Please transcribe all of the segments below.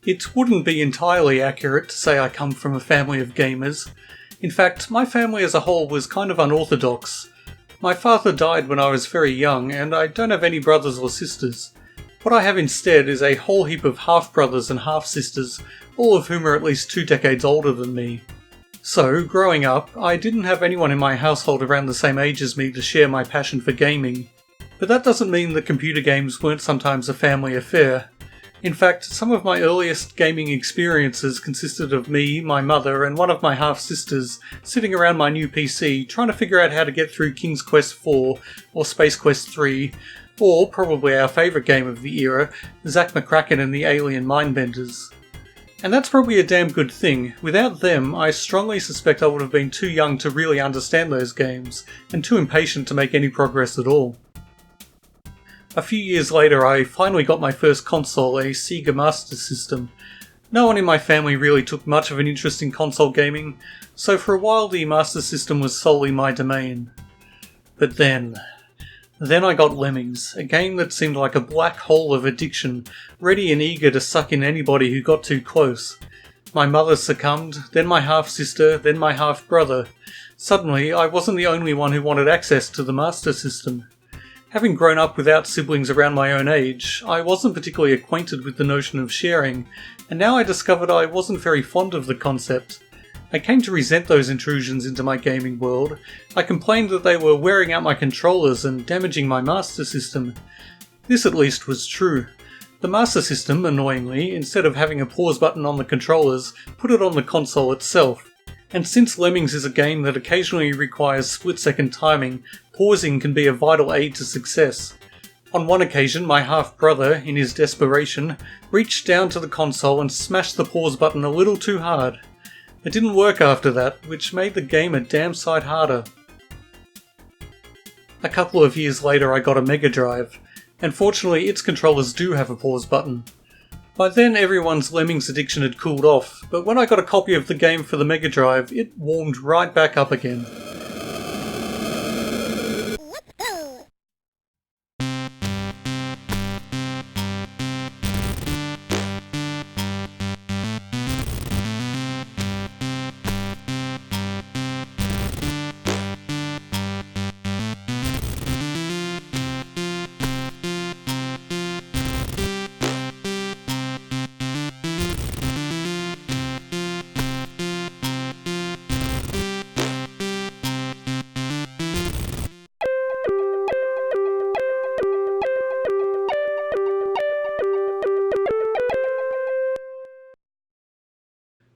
It wouldn't be entirely accurate to say I come from a family of gamers. In fact, my family as a whole was kind of unorthodox. My father died when I was very young, and I don't have any brothers or sisters. What I have instead is a whole heap of half-brothers and half-sisters, all of whom are at least 2 decades older than me. So, growing up, I didn't have anyone in my household around the same age as me to share my passion for gaming. But that doesn't mean that computer games weren't sometimes a family affair. In fact, some of my earliest gaming experiences consisted of me, my mother, and one of my half-sisters sitting around my new PC trying to figure out how to get through King's Quest IV or Space Quest III, or probably our favourite game of the era, Zack McCracken and the Alien Mindbenders. And that's probably a damn good thing. Without them, I strongly suspect I would have been too young to really understand those games, and too impatient to make any progress at all. A few years later, I finally got my first console, a Sega Master System. No one in my family really took much of an interest in console gaming, so for a while the Master System was solely my domain. But then I got Lemmings, a game that seemed like a black hole of addiction, ready and eager to suck in anybody who got too close. My mother succumbed, then my half-sister, then my half-brother. Suddenly, I wasn't the only one who wanted access to the Master System. Having grown up without siblings around my own age, I wasn't particularly acquainted with the notion of sharing, and now I discovered I wasn't very fond of the concept. I came to resent those intrusions into my gaming world. I complained that they were wearing out my controllers and damaging my Master System. This at least was true. The Master System, annoyingly, instead of having a pause button on the controllers, put it on the console itself. And since Lemmings is a game that occasionally requires split-second timing, pausing can be a vital aid to success. On one occasion, my half-brother, in his desperation, reached down to the console and smashed the pause button a little too hard. It didn't work after that, which made the game a damn sight harder. A couple of years later I got a Mega Drive, and fortunately its controllers do have a pause button. By then everyone's Lemmings addiction had cooled off, but when I got a copy of the game for the Mega Drive, it warmed right back up again.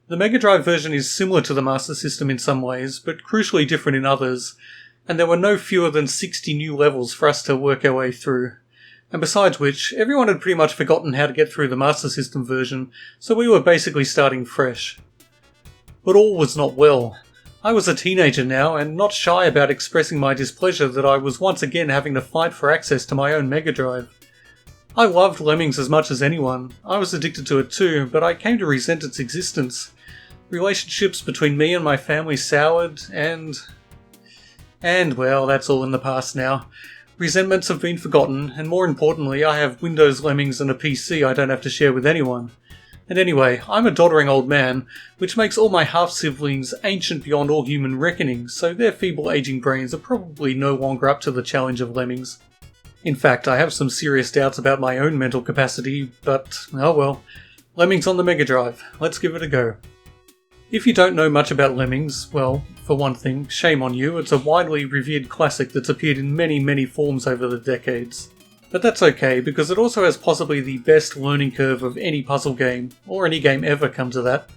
The Mega Drive version is similar to the Master System in some ways, but crucially different in others, and there were no fewer than 60 new levels for us to work our way through. And besides which, everyone had pretty much forgotten how to get through the Master System version, so we were basically starting fresh. But all was not well. I was a teenager now, and not shy about expressing my displeasure that I was once again having to fight for access to my own Mega Drive. I loved Lemmings as much as anyone. I was addicted to it too, but I came to resent its existence. Relationships between me and my family soured, and well, that's all in the past now. Resentments have been forgotten, and more importantly, I have Windows Lemmings and a PC I don't have to share with anyone. And anyway, I'm a doddering old man, which makes all my half-siblings ancient beyond all human reckoning, so their feeble aging brains are probably no longer up to the challenge of Lemmings. In fact, I have some serious doubts about my own mental capacity, but oh well. Lemmings on the Mega Drive, let's give it a go. If you don't know much about Lemmings, well, for one thing, shame on you, it's a widely revered classic that's appeared in many forms over the decades. But that's okay, because it also has possibly the best learning curve of any puzzle game, or any game ever come to that.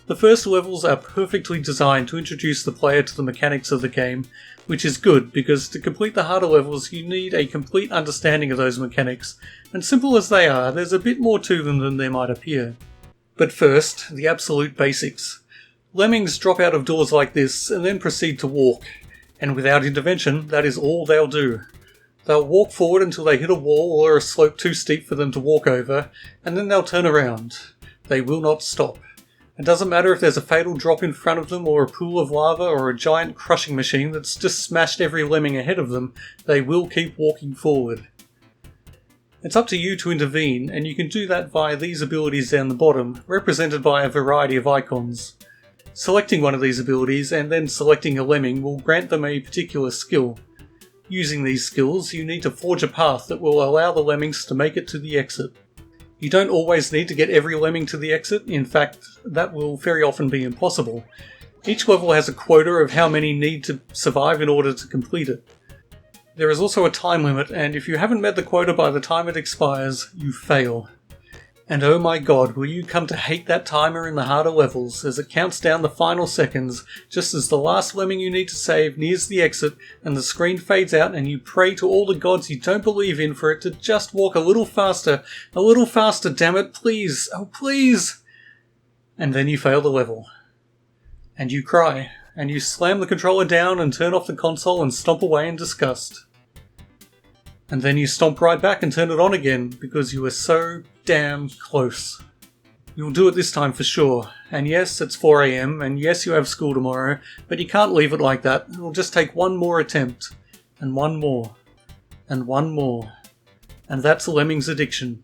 The first levels are perfectly designed to introduce the player to the mechanics of the game, which is good because to complete the harder levels you need a complete understanding of those mechanics, and simple as they are, there's a bit more to them than there might appear. But first, the absolute basics. Lemmings drop out of doors like this and then proceed to walk, and without intervention, that is all they'll do. They'll walk forward until they hit a wall or a slope too steep for them to walk over, and then they'll turn around. They will not stop. It doesn't matter if there's a fatal drop in front of them or a pool of lava or a giant crushing machine that's just smashed every lemming ahead of them, they will keep walking forward. It's up to you to intervene, and you can do that via these abilities down the bottom, represented by a variety of icons. Selecting one of these abilities and then selecting a lemming will grant them a particular skill. Using these skills, you need to forge a path that will allow the lemmings to make it to the exit. You don't always need to get every lemming to the exit, in fact, that will very often be impossible. Each level has a quota of how many need to survive in order to complete it. There is also a time limit, and if you haven't met the quota by the time it expires, you fail. And oh my god, will you come to hate that timer in the harder levels as it counts down the final seconds, just as the last lemming you need to save nears the exit and the screen fades out and you pray to all the gods you don't believe in for it to just walk a little faster, damn it, please, oh please! And then you fail the level. And you cry, and you slam the controller down and turn off the console and stomp away in disgust. And then you stomp right back and turn it on again, because you were so damn close. You'll do it this time for sure. And yes, it's 4 AM, and yes, you have school tomorrow, but you can't leave it like that. It'll just take one more attempt, and one more, and one more. And that's Lemmings addiction.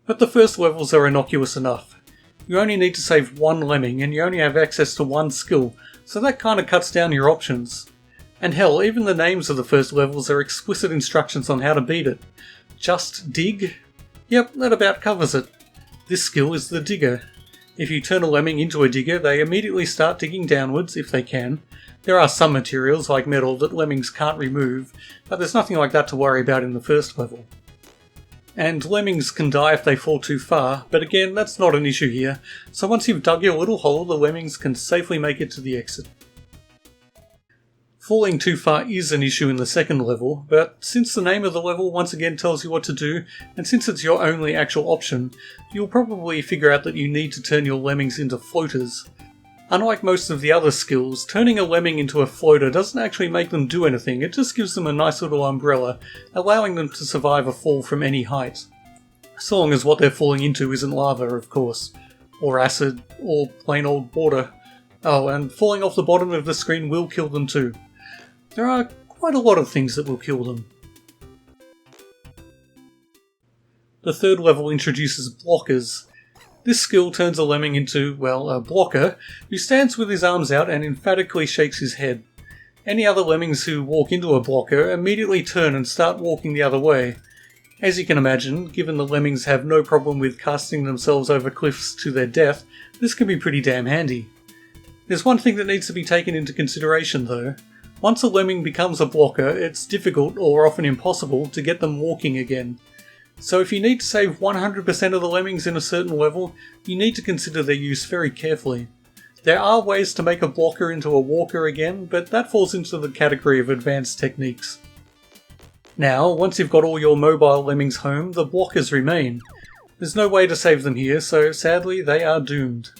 But the first levels are innocuous enough. You only need to save one lemming, and you only have access to one skill, so that kinda cuts down your options. And hell, even the names of the first levels are explicit instructions on how to beat it. Just dig? Yep, that about covers it. This skill is the digger. If you turn a lemming into a digger, they immediately start digging downwards, if they can. There are some materials, like metal, that lemmings can't remove, but there's nothing like that to worry about in the first level. And lemmings can die if they fall too far, but again, that's not an issue here, so once you've dug your little hole, the lemmings can safely make it to the exit. Falling too far is an issue in the second level, but since the name of the level once again tells you what to do, and since it's your only actual option, you'll probably figure out that you need to turn your lemmings into floaters. Unlike most of the other skills, turning a lemming into a floater doesn't actually make them do anything, it just gives them a nice little umbrella, allowing them to survive a fall from any height. So long as what they're falling into isn't lava, of course, or acid, or plain old water. Oh, and falling off the bottom of the screen will kill them too. There are quite a lot of things that will kill them. The third level introduces blockers. This skill turns a lemming into, well, a blocker, who stands with his arms out and emphatically shakes his head. Any other lemmings who walk into a blocker immediately turn and start walking the other way. As you can imagine, given the lemmings have no problem with casting themselves over cliffs to their death, this can be pretty damn handy. There's one thing that needs to be taken into consideration though. Once a lemming becomes a blocker, it's difficult, or often impossible, to get them walking again. So if you need to save 100% of the lemmings in a certain level, you need to consider their use very carefully. There are ways to make a blocker into a walker again, but that falls into the category of advanced techniques. Now, once you've got all your mobile lemmings home, the blockers remain. There's no way to save them here, so sadly they are doomed.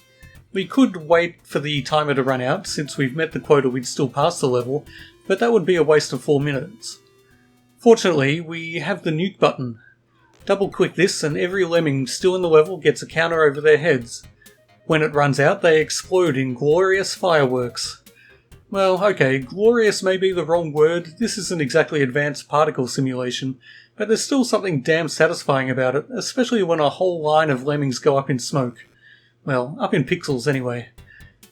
We could wait for the timer to run out, since we've met the quota we'd still pass the level, but that would be a waste of 4 minutes. Fortunately, we have the nuke button. Double click this and every lemming still in the level gets a counter over their heads. When it runs out, they explode in glorious fireworks. Well, okay, glorious may be the wrong word, this isn't exactly advanced particle simulation, but there's still something damn satisfying about it, especially when a whole line of lemmings go up in smoke. Well, up in pixels anyway.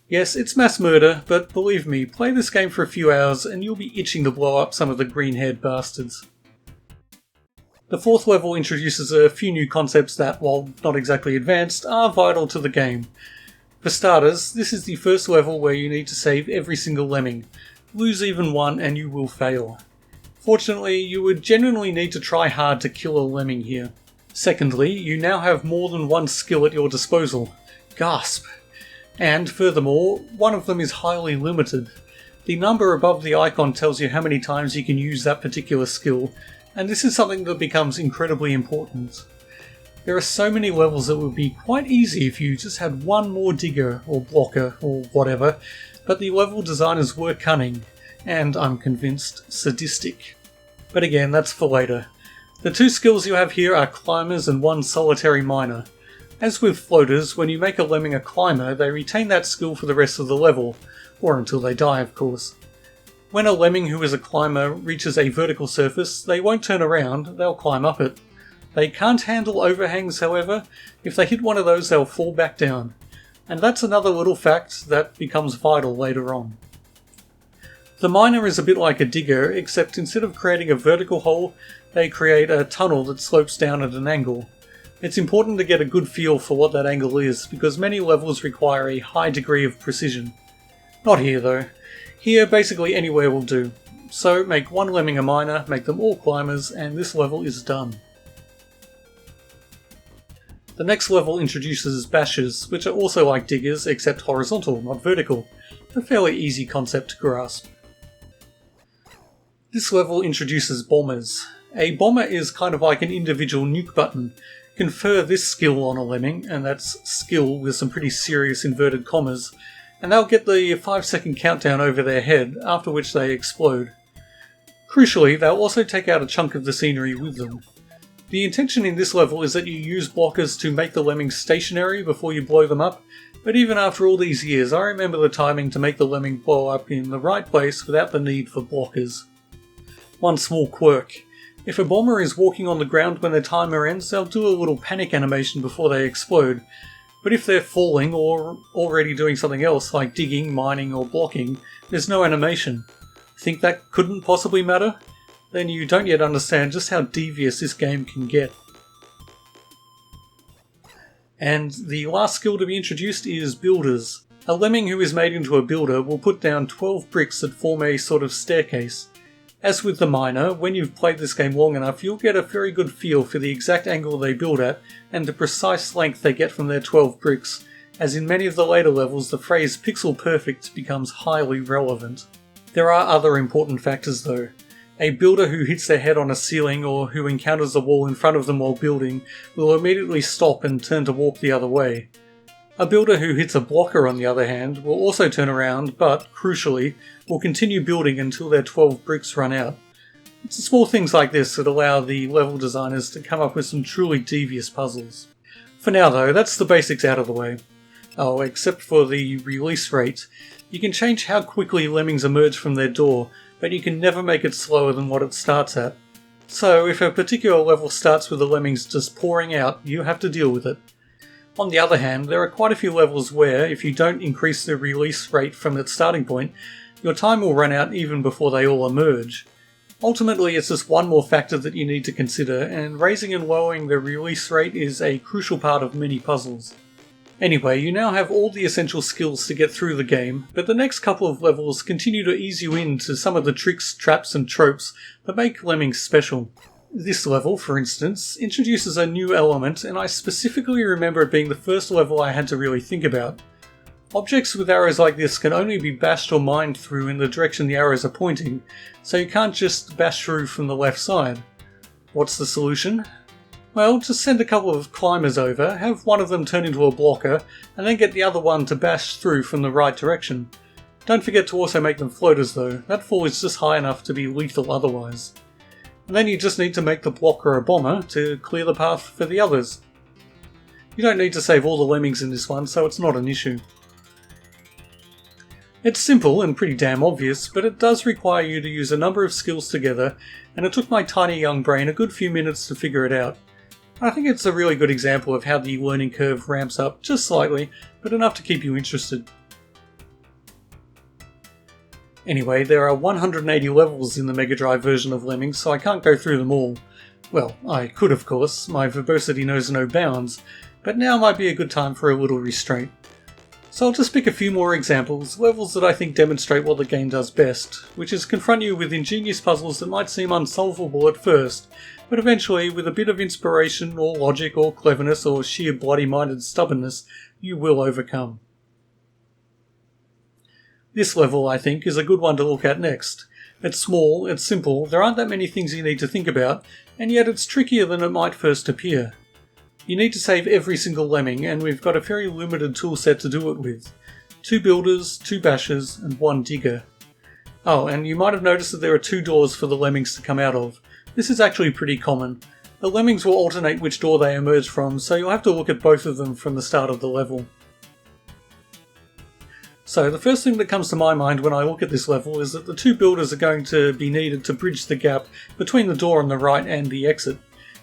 Yes, it's mass murder, but believe me, play this game for a few hours and you'll be itching to blow up some of the green-haired bastards. The fourth level introduces a few new concepts that, while not exactly advanced, are vital to the game. For starters, this is the first level where you need to save every single lemming. Lose even one and you will fail. Fortunately, you would genuinely need to try hard to kill a lemming here. Secondly, you now have more than one skill at your disposal. Gasp! And furthermore, one of them is highly limited. The number above the icon tells you how many times you can use that particular skill, and this is something that becomes incredibly important. There are so many levels that would be quite easy if you just had one more digger or blocker or whatever, but the level designers were cunning, and I'm convinced sadistic. But again, that's for later. The two skills you have here are climbers and one solitary miner. As with floaters, when you make a lemming a climber, they retain that skill for the rest of the level, or until they die of course. When a lemming who is a climber reaches a vertical surface, they won't turn around, they'll climb up it. They can't handle overhangs, however. If they hit one of those, they'll fall back down. And that's another little fact that becomes vital later on. The miner is a bit like a digger, except instead of creating a vertical hole, they create a tunnel that slopes down at an angle. It's important to get a good feel for what that angle is, because many levels require a high degree of precision. Not here though. Here basically anywhere will do. So make one lemming a miner, make them all climbers, and this level is done. The next level introduces bashes, which are also like diggers except horizontal, not vertical. A fairly easy concept to grasp. This level introduces bombers. A bomber is kind of like an individual nuke button. Confer this skill on a lemming, and that's skill with some pretty serious inverted commas, and they'll get the 5-second countdown over their head, after which they explode. Crucially, they'll also take out a chunk of the scenery with them. The intention in this level is that you use blockers to make the lemmings stationary before you blow them up, but even after all these years, I remember the timing to make the lemming blow up in the right place without the need for blockers. One small quirk. If a bomber is walking on the ground when their timer ends, they'll do a little panic animation before they explode. But if they're falling or already doing something else like digging, mining or blocking, there's no animation. Think that couldn't possibly matter? Then you don't yet understand just how devious this game can get. And the last skill to be introduced is builders. A lemming who is made into a builder will put down 12 bricks that form a sort of staircase. As with the miner, when you've played this game long enough, you'll get a very good feel for the exact angle they build at and the precise length they get from their 12 bricks, as in many of the later levels the phrase pixel perfect becomes highly relevant. There are other important factors though. A builder who hits their head on a ceiling or who encounters a wall in front of them while building will immediately stop and turn to walk the other way. A builder who hits a blocker, on the other hand, will also turn around, but, crucially, will continue building until their 12 bricks run out. It's the small things like this that allow the level designers to come up with some truly devious puzzles. For now though, that's the basics out of the way. Oh, except for the release rate. You can change how quickly lemmings emerge from their door, but you can never make it slower than what it starts at. So, if a particular level starts with the lemmings just pouring out, you have to deal with it. On the other hand, there are quite a few levels where, if you don't increase the release rate from its starting point, your time will run out even before they all emerge. Ultimately, it's just one more factor that you need to consider, and raising and lowering the release rate is a crucial part of many puzzles. Anyway, you now have all the essential skills to get through the game, but the next couple of levels continue to ease you into some of the tricks, traps and tropes that make Lemmings special. This level, for instance, introduces a new element, and I specifically remember it being the first level I had to really think about. Objects with arrows like this can only be bashed or mined through in the direction the arrows are pointing, so you can't just bash through from the left side. What's the solution? Well, just send a couple of climbers over, have one of them turn into a blocker, and then get the other one to bash through from the right direction. Don't forget to also make them floaters though, that fall is just high enough to be lethal otherwise. And then you just need to make the blocker a bomber to clear the path for the others. You don't need to save all the lemmings in this one, so it's not an issue. It's simple and pretty damn obvious, but it does require you to use a number of skills together, and it took my tiny young brain a good few minutes to figure it out. I think it's a really good example of how the learning curve ramps up just slightly, but enough to keep you interested. Anyway, there are 180 levels in the Mega Drive version of Lemmings, so I can't go through them all. Well, I could of course, my verbosity knows no bounds, but now might be a good time for a little restraint. So I'll just pick a few more examples, levels that I think demonstrate what the game does best, which is confront you with ingenious puzzles that might seem unsolvable at first, but eventually, with a bit of inspiration or logic or cleverness or sheer bloody-minded stubbornness, you will overcome. This level, I think, is a good one to look at next. It's small, it's simple, there aren't that many things you need to think about, and yet it's trickier than it might first appear. You need to save every single lemming, and we've got a very limited toolset to do it with. 2 builders, 2 bashers, and 1 digger. Oh, and you might have noticed that there are 2 doors for the lemmings to come out of. This is actually pretty common. The lemmings will alternate which door they emerge from, so you'll have to look at both of them from the start of the level. So the first thing that comes to my mind when I look at this level is that the two builders are going to be needed to bridge the gap between the door on the right and the exit.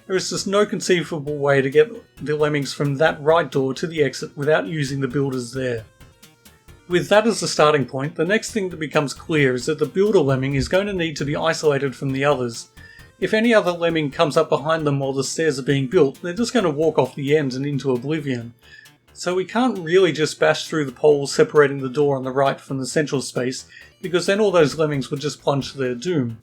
There is just no conceivable way to get the lemmings from that right door to the exit without using the builders there. With that as the starting point, the next thing that becomes clear is that the builder lemming is going to need to be isolated from the others. If any other lemming comes up behind them while the stairs are being built, they're just going to walk off the end and into oblivion. So we can't really just bash through the poles separating the door on the right from the central space, because then all those lemmings would just plunge to their doom.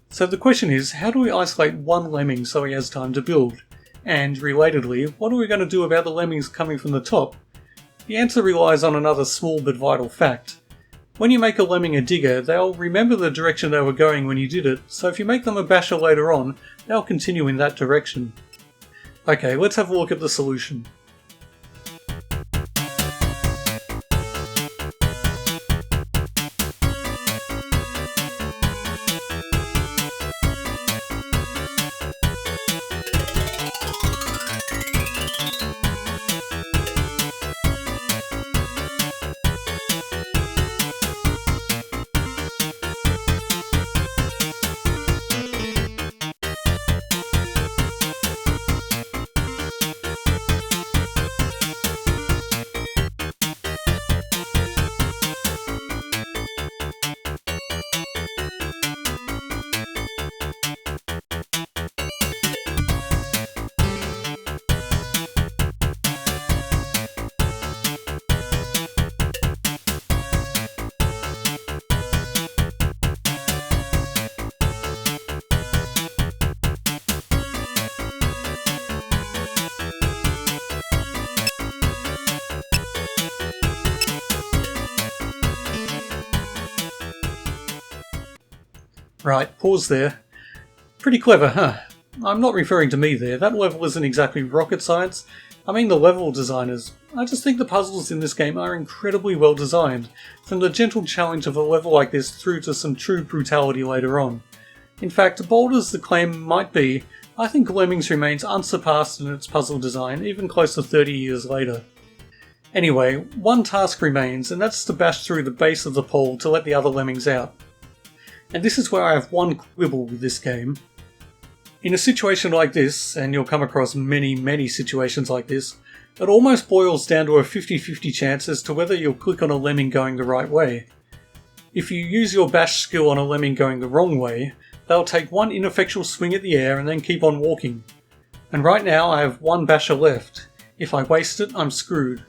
So the question is, how do we isolate one lemming so he has time to build? And, relatedly, what are we going to do about the lemmings coming from the top? The answer relies on another small but vital fact. When you make a lemming a digger, they'll remember the direction they were going when you did it, so if you make them a basher later on, they'll continue in that direction. Okay, let's have a look at the solution. Right, pause there. Pretty clever, huh? I'm not referring to me there, that level isn't exactly rocket science. I mean the level designers. I just think the puzzles in this game are incredibly well designed, from the gentle challenge of a level like this through to some true brutality later on. In fact, bold as the claim might be, I think Lemmings remains unsurpassed in its puzzle design even close to 30 years later. Anyway, one task remains, and that's to bash through the base of the pole to let the other lemmings out. And this is where I have one quibble with this game. In a situation like this, and you'll come across many situations like this, it almost boils down to a 50-50 chance as to whether you'll click on a lemming going the right way. If you use your bash skill on a lemming going the wrong way, they'll take one ineffectual swing at the air and then keep on walking. And right now I have one basher left. If I waste it, I'm screwed.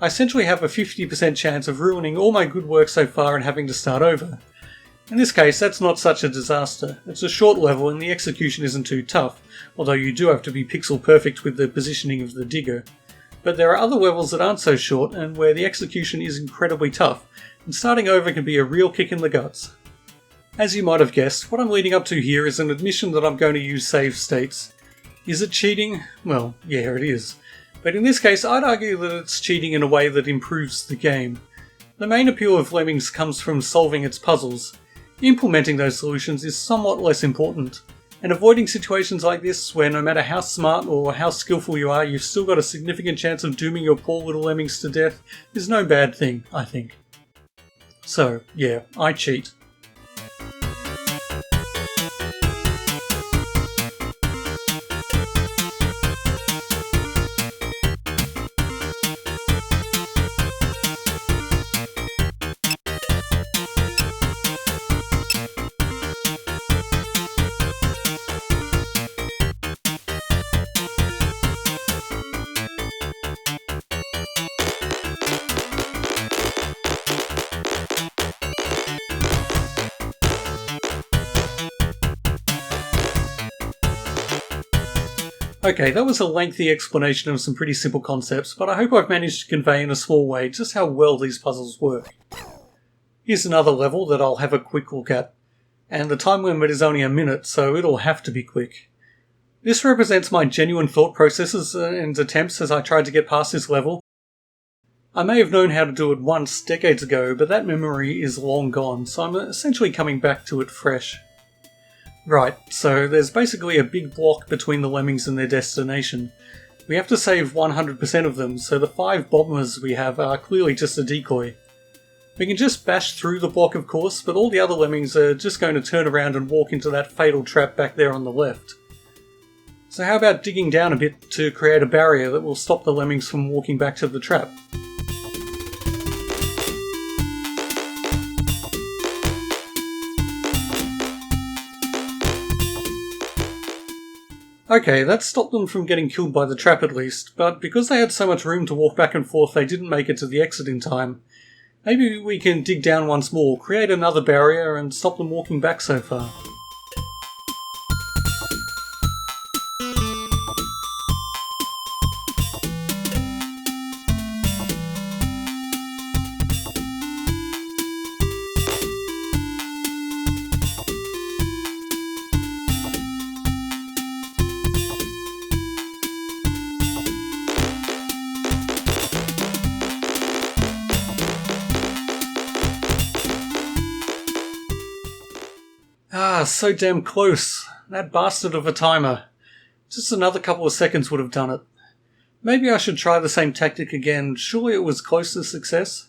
I essentially have a 50% chance of ruining all my good work so far and having to start over. In this case, that's not such a disaster. It's a short level and the execution isn't too tough, although you do have to be pixel perfect with the positioning of the digger. But there are other levels that aren't so short and where the execution is incredibly tough, and starting over can be a real kick in the guts. As you might have guessed, what I'm leading up to here is an admission that I'm going to use save states. Is it cheating? Well, yeah, it is. But in this case, I'd argue that it's cheating in a way that improves the game. The main appeal of Lemmings comes from solving its puzzles. Implementing those solutions is somewhat less important, and avoiding situations like this where no matter how smart or how skillful you are, you've still got a significant chance of dooming your poor little lemmings to death is no bad thing, I think. So, yeah, I cheat. Okay, that was a lengthy explanation of some pretty simple concepts, but I hope I've managed to convey in a small way just how well these puzzles work. Here's another level that I'll have a quick look at, and the time limit is only a minute, so it'll have to be quick. This represents my genuine thought processes and attempts as I tried to get past this level. I may have known how to do it once, decades ago, but that memory is long gone, so I'm essentially coming back to it fresh. Right, so there's basically a big block between the lemmings and their destination. We have to save 100% of them, so the 5 bombers we have are clearly just a decoy. We can just bash through the block, of course, but all the other lemmings are just going to turn around and walk into that fatal trap back there on the left. So how about digging down a bit to create a barrier that will stop the lemmings from walking back to the trap? Okay, that stopped them from getting killed by the trap at least, but because they had so much room to walk back and forth they didn't make it to the exit in time. Maybe we can dig down once more, create another barrier and stop them walking back so far. Ah, so damn close. That bastard of a timer. Just another couple of seconds would have done it. Maybe I should try the same tactic again, surely it was close to success?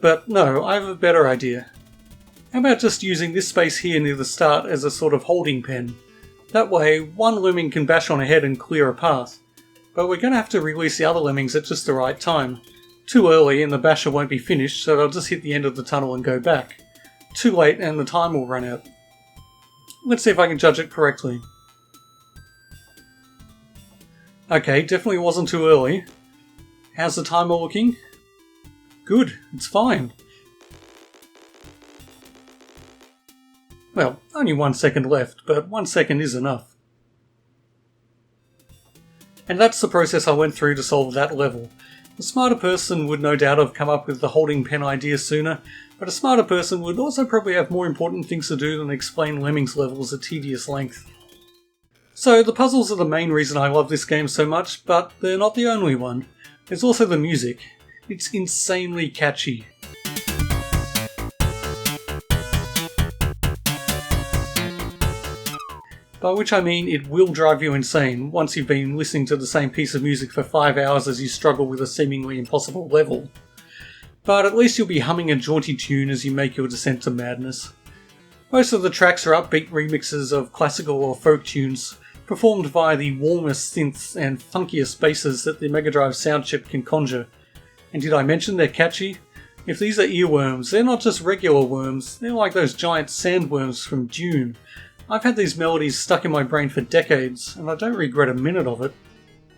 But no, I have a better idea. How about just using this space here near the start as a sort of holding pen? That way, one lemming can bash on ahead and clear a path. But we're going to have to release the other lemmings at just the right time. Too early and the basher won't be finished, so they'll just hit the end of the tunnel and go back. Too late and the time will run out. Let's see if I can judge it correctly. Okay, definitely wasn't too early. How's the timer looking? Good, it's fine. Well, only 1 second left, but 1 second is enough. And that's the process I went through to solve that level. A smarter person would no doubt have come up with the holding pen idea sooner, but a smarter person would also probably have more important things to do than explain Lemmings levels at tedious length. So the puzzles are the main reason I love this game so much, but they're not the only one. There's also the music. It's insanely catchy. By which I mean it will drive you insane once you've been listening to the same piece of music for 5 hours as you struggle with a seemingly impossible level. But at least you'll be humming a jaunty tune as you make your descent to madness. Most of the tracks are upbeat remixes of classical or folk tunes, performed via the warmest synths and funkiest basses that the Mega Drive sound chip can conjure. And did I mention they're catchy? If these are earworms, they're not just regular worms, they're like those giant sandworms from Dune. I've had these melodies stuck in my brain for decades, and I don't regret a minute of it.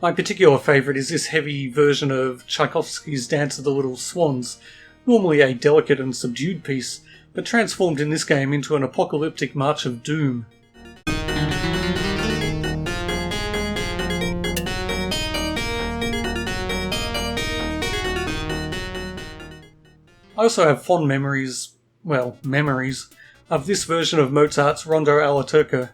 My particular favourite is this heavy version of Tchaikovsky's Dance of the Little Swans, normally a delicate and subdued piece, but transformed in this game into an apocalyptic march of doom. I also have fond memories, of this version of Mozart's Rondo alla Turca.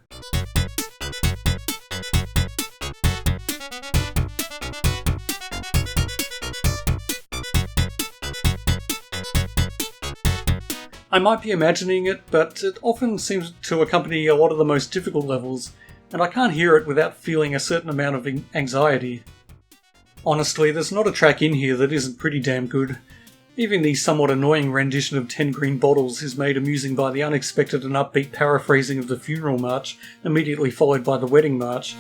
I might be imagining it, but it often seems to accompany a lot of the most difficult levels, and I can't hear it without feeling a certain amount of anxiety. Honestly, there's not a track in here that isn't pretty damn good. Even the somewhat annoying rendition of 10 Green Bottles is made amusing by the unexpected and upbeat paraphrasing of the funeral march, immediately followed by the wedding march.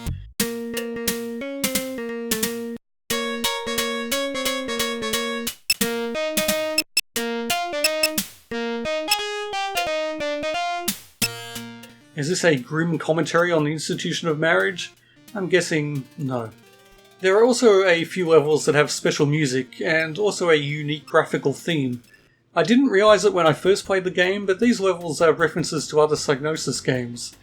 Is this a grim commentary on the institution of marriage? I'm guessing no. There are also a few levels that have special music, and also a unique graphical theme. I didn't realise it when I first played the game, but these levels are references to other Psygnosis games.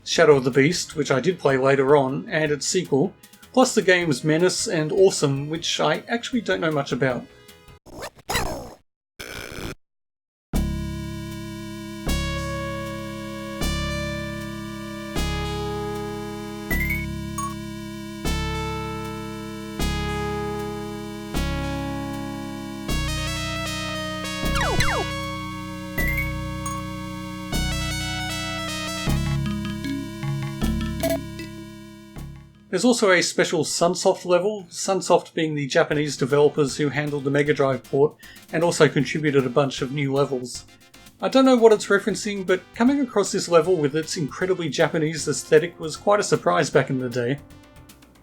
Shadow of the Beast, which I did play later on, and its sequel, plus the games Menace and Awesome, which I actually don't know much about. There's also a special Sunsoft level, Sunsoft being the Japanese developers who handled the Mega Drive port and also contributed a bunch of new levels. I don't know what it's referencing, but coming across this level with its incredibly Japanese aesthetic was quite a surprise back in the day.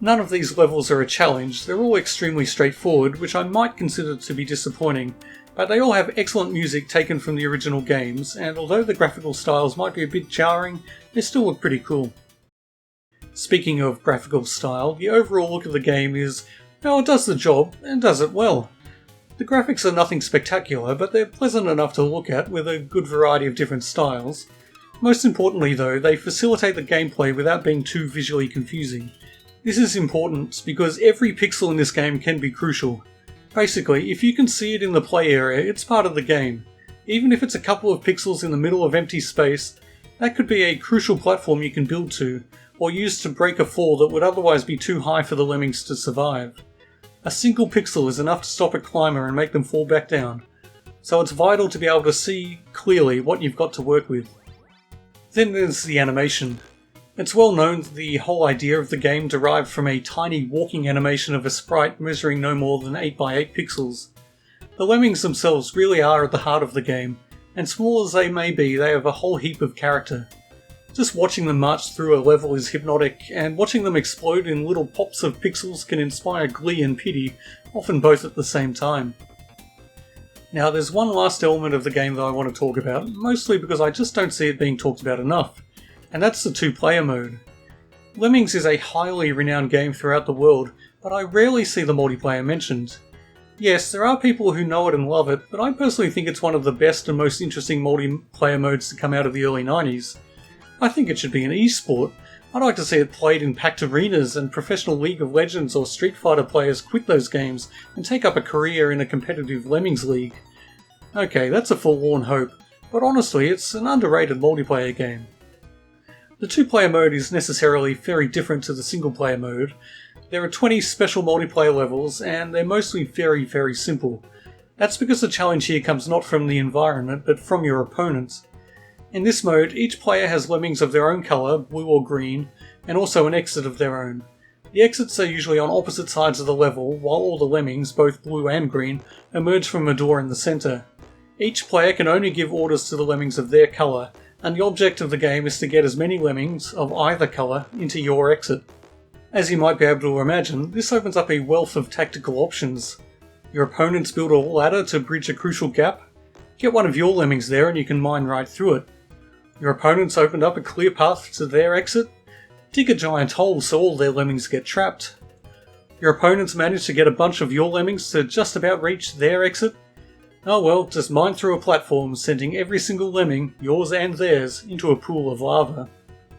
None of these levels are a challenge, they're all extremely straightforward, which I might consider to be disappointing, but they all have excellent music taken from the original games, and although the graphical styles might be a bit jarring, they still look pretty cool. Speaking of graphical style, the overall look of the game is, well, it does the job, and does it well. The graphics are nothing spectacular, but they're pleasant enough to look at with a good variety of different styles. Most importantly though, they facilitate the gameplay without being too visually confusing. This is important because every pixel in this game can be crucial. Basically, if you can see it in the play area, it's part of the game. Even if it's a couple of pixels in the middle of empty space, that could be a crucial platform you can build to, or use to break a fall that would otherwise be too high for the lemmings to survive. A single pixel is enough to stop a climber and make them fall back down, so it's vital to be able to see clearly what you've got to work with. Then there's the animation. It's well known that the whole idea of the game derived from a tiny walking animation of a sprite measuring no more than 8x8 pixels. The lemmings themselves really are at the heart of the game, and small as they may be, they have a whole heap of character. Just watching them march through a level is hypnotic, and watching them explode in little pops of pixels can inspire glee and pity, often both at the same time. Now there's one last element of the game that I want to talk about, mostly because I just don't see it being talked about enough. And that's the 2-player mode. Lemmings is a highly renowned game throughout the world, but I rarely see the multiplayer mentioned. Yes, there are people who know it and love it, but I personally think it's one of the best and most interesting multiplayer modes to come out of the early 90s. I think it should be an esport. I'd like to see it played in packed arenas and professional League of Legends or Street Fighter players quit those games and take up a career in a competitive Lemmings league. Okay, that's a forlorn hope, but honestly it's an underrated multiplayer game. The 2-player mode is necessarily very different to the single-player mode. There are 20 special multiplayer levels, and they're mostly very, very simple. That's because the challenge here comes not from the environment, but from your opponents. In this mode, each player has lemmings of their own colour, blue or green, and also an exit of their own. The exits are usually on opposite sides of the level, while all the lemmings, both blue and green, emerge from a door in the centre. Each player can only give orders to the lemmings of their colour, and the object of the game is to get as many lemmings of either colour into your exit. As you might be able to imagine, this opens up a wealth of tactical options. Your opponents build a ladder to bridge a crucial gap. Get one of your lemmings there and you can mine right through it. Your opponents opened up a clear path to their exit. Dig a giant hole so all their lemmings get trapped. Your opponents managed to get a bunch of your lemmings to just about reach their exit. Oh well, just mine through a platform, sending every single lemming, yours and theirs, into a pool of lava.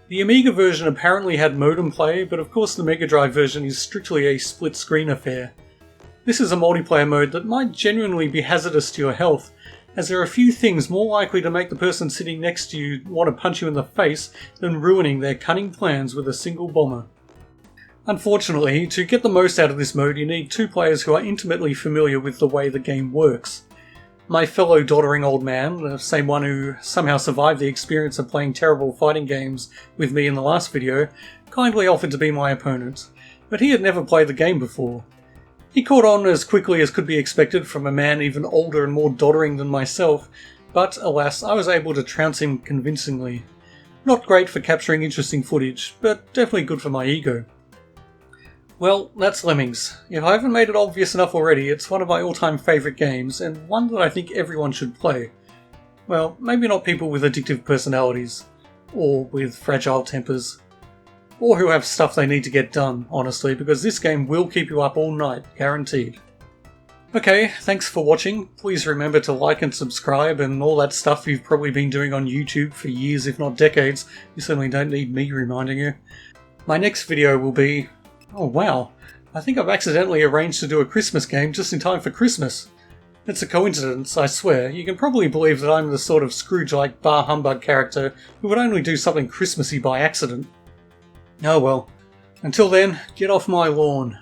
The Amiga version apparently had modem play, but of course the Mega Drive version is strictly a split-screen affair. This is a multiplayer mode that might genuinely be hazardous to your health, as there are few things more likely to make the person sitting next to you want to punch you in the face than ruining their cunning plans with a single bomber. Unfortunately, to get the most out of this mode you need 2 players who are intimately familiar with the way the game works. My fellow doddering old man, the same one who somehow survived the experience of playing terrible fighting games with me in the last video, kindly offered to be my opponent, but he had never played the game before. He caught on as quickly as could be expected from a man even older and more doddering than myself, but alas, I was able to trounce him convincingly. Not great for capturing interesting footage, but definitely good for my ego. Well, that's Lemmings. If I haven't made it obvious enough already, it's one of my all-time favourite games, and one that I think everyone should play. Well, maybe not people with addictive personalities, or with fragile tempers, or who have stuff they need to get done, honestly, because this game will keep you up all night, guaranteed. Okay, thanks for watching. Please remember to like and subscribe and all that stuff you've probably been doing on YouTube for years, if not decades. You certainly don't need me reminding you. My next video will be... oh wow, I think I've accidentally arranged to do a Christmas game just in time for Christmas. It's a coincidence, I swear. You can probably believe that I'm the sort of Scrooge-like bar humbug character who would only do something Christmassy by accident. Oh well. Until then, get off my lawn.